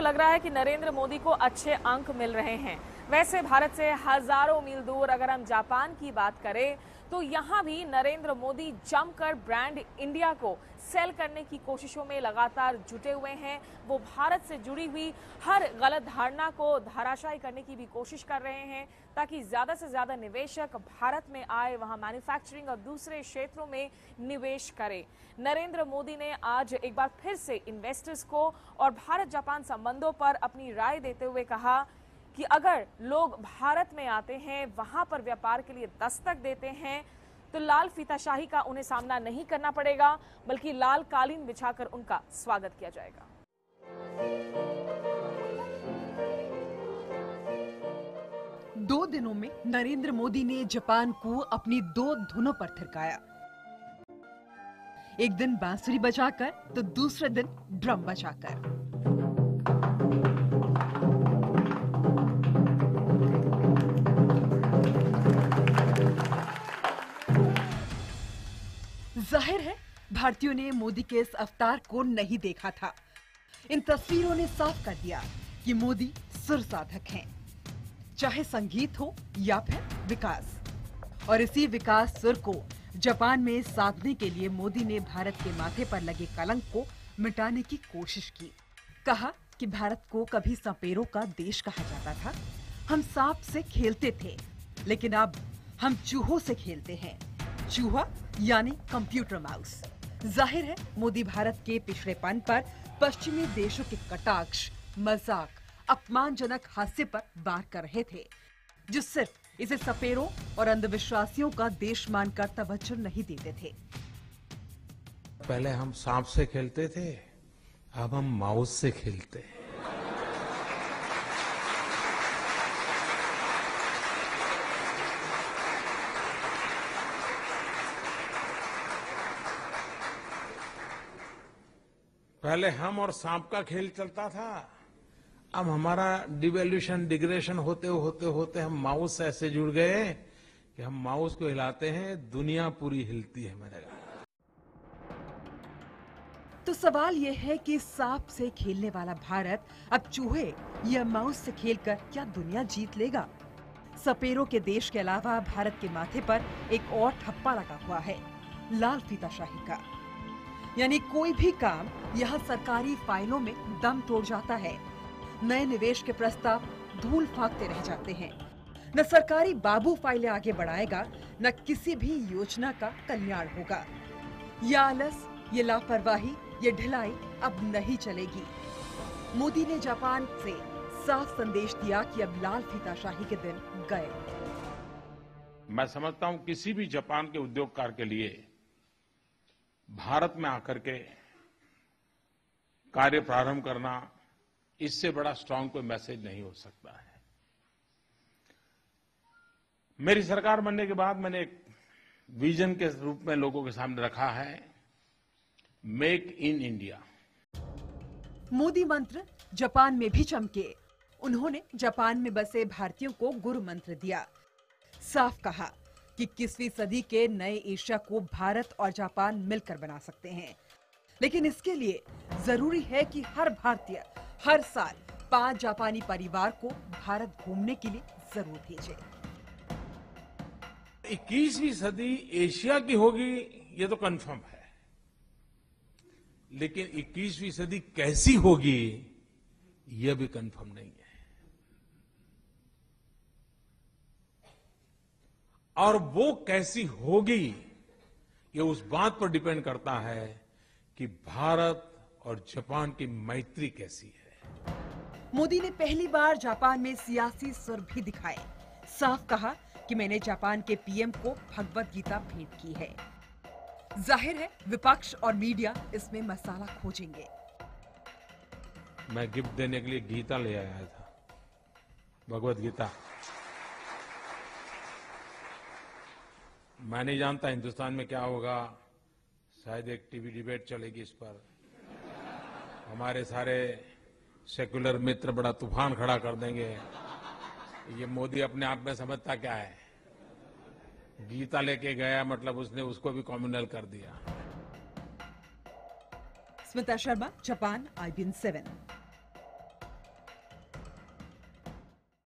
लग रहा है कि नरेंद्र मोदी को अच्छे अंक मिल रहे हैं। वैसे भारत से हजारों मील दूर अगर हम जापान की बात करें तो यहां भी नरेंद्र मोदी जमकर ब्रांड इंडिया को सेल करने की कोशिशों में लगातार जुटे हुए हैं। वो भारत से जुड़ी हुई हर गलत धारणा को धराशायी करने की भी कोशिश कर रहे हैं ताकि ज्यादा से ज्यादा निवेशक भारत में आए, वहां मैन्युफैक्चरिंग और दूसरे क्षेत्रों में निवेश करें। नरेंद्र मोदी ने आज एक बार फिर से इन्वेस्टर्स को और भारत जापान संबंधों पर अपनी राय देते हुए कहा कि अगर लोग भारत में आते हैं, वहां पर व्यापार के लिए दस्तक देते हैं, तो लाल फीताशाही का उन्हें सामना नहीं करना पड़ेगा, बल्कि लाल कालीन बिछाकर उनका स्वागत किया जाएगा। दो दिनों में नरेंद्र मोदी ने जापान को अपनी दो धुनों पर थिरकाया। एक दिन बांसुरी बजाकर तो दूसरे दिन ड्रम बजाकर। जाहिर है भारतीयों ने मोदी के इस अवतार को नहीं देखा था। इन तस्वीरों ने साफ कर दिया कि मोदी सुर साधक हैं, चाहे संगीत हो या फिर विकास। और इसी विकास सुर को जापान में साधने के लिए मोदी ने भारत के माथे पर लगे कलंक को मिटाने की कोशिश की। कहा कि भारत को कभी सपेरों का देश कहा जाता था, हम सांप से खेलते थे, लेकिन अब हम चूहों से खेलते हैं। चूहा यानी कंप्यूटर माउस। जाहिर है मोदी भारत के पिछड़ेपन पर पश्चिमी देशों के कटाक्ष, मजाक, अपमानजनक हास्य पर वार कर रहे थे, जो सिर्फ इसे सपेरों और अंधविश्वासियों का देश मानकर तवज्जो नहीं देते थे। पहले हम सांप से खेलते थे, अब हम माउस से खेलते हैं। पहले हम और सांप का खेल चलता था, अब हमारा डिवोल्यूशन डिग्रेशन होते होते हम माउस से ऐसे जुड़ गए कि हम माउस को हिलाते हैं, दुनिया पूरी हिलती है मेरे गाँव। तो सवाल यह है कि सांप से खेलने वाला भारत अब चूहे या माउस से खेलकर क्या दुनिया जीत लेगा? सपेरों के देश के अलावा भारत के माथे पर एक और ठप्पा लगा हुआ है, लाल फीताशाही का। यानी कोई भी काम यहाँ सरकारी फाइलों में दम तोड़ जाता है। नए निवेश के प्रस्ताव धूल फाकते रह जाते हैं। न सरकारी बाबू फाइलें आगे बढ़ाएगा, न किसी भी योजना का कल्याण होगा। ये आलस, ये लापरवाही, ये ढिलाई अब नहीं चलेगी। मोदी ने जापान से साफ संदेश दिया कि अब लाल फीताशाही के दिन गए। मैं समझता हूं किसी भी जापान के उद्योगकार के लिए भारत में आकर के कार्य प्रारंभ करना, इससे बड़ा स्ट्रांग कोई मैसेज नहीं हो सकता है। मेरी सरकार बनने के बाद मैंने एक विजन के रूप में लोगों के सामने रखा है, मेक इन इंडिया। मोदी मंत्र जापान में भी चमके। उन्होंने जापान में बसे भारतीयों को गुरु मंत्र दिया। साफ कहा कि 21वीं सदी के नए एशिया को भारत और जापान मिलकर बना सकते हैं, लेकिन इसके लिए जरूरी है कि हर भारतीय हर साल 5 जापानी परिवार को भारत घूमने के लिए जरूर भेजे। 21वीं सदी एशिया की होगी ये तो कंफर्म है, लेकिन 21वीं सदी कैसी होगी यह भी कंफर्म नहीं है। और वो कैसी होगी ये उस बात पर डिपेंड करता है कि भारत और जापान की मैत्री कैसी है। मोदी ने पहली बार जापान में सियासी सुर भी दिखाए। साफ कहा कि मैंने जापान के पीएम को भगवत गीता भेंट की है। जाहिर है विपक्ष और मीडिया इसमें मसाला खोजेंगे। मैं गिफ्ट देने के लिए गीता ले आया था, भगवत गीता। मैं नहीं जानता हिंदुस्तान में क्या होगा, शायद एक टीवी डिबेट चलेगी इस पर। हमारे सारे सेक्युलर मित्र बड़ा तूफान खड़ा कर देंगे। ये मोदी अपने आप में समझता क्या है, गीता लेके गया मतलब उसने उसको भी कम्युनल कर दिया। Smita Sharma, Japan, IBN 7।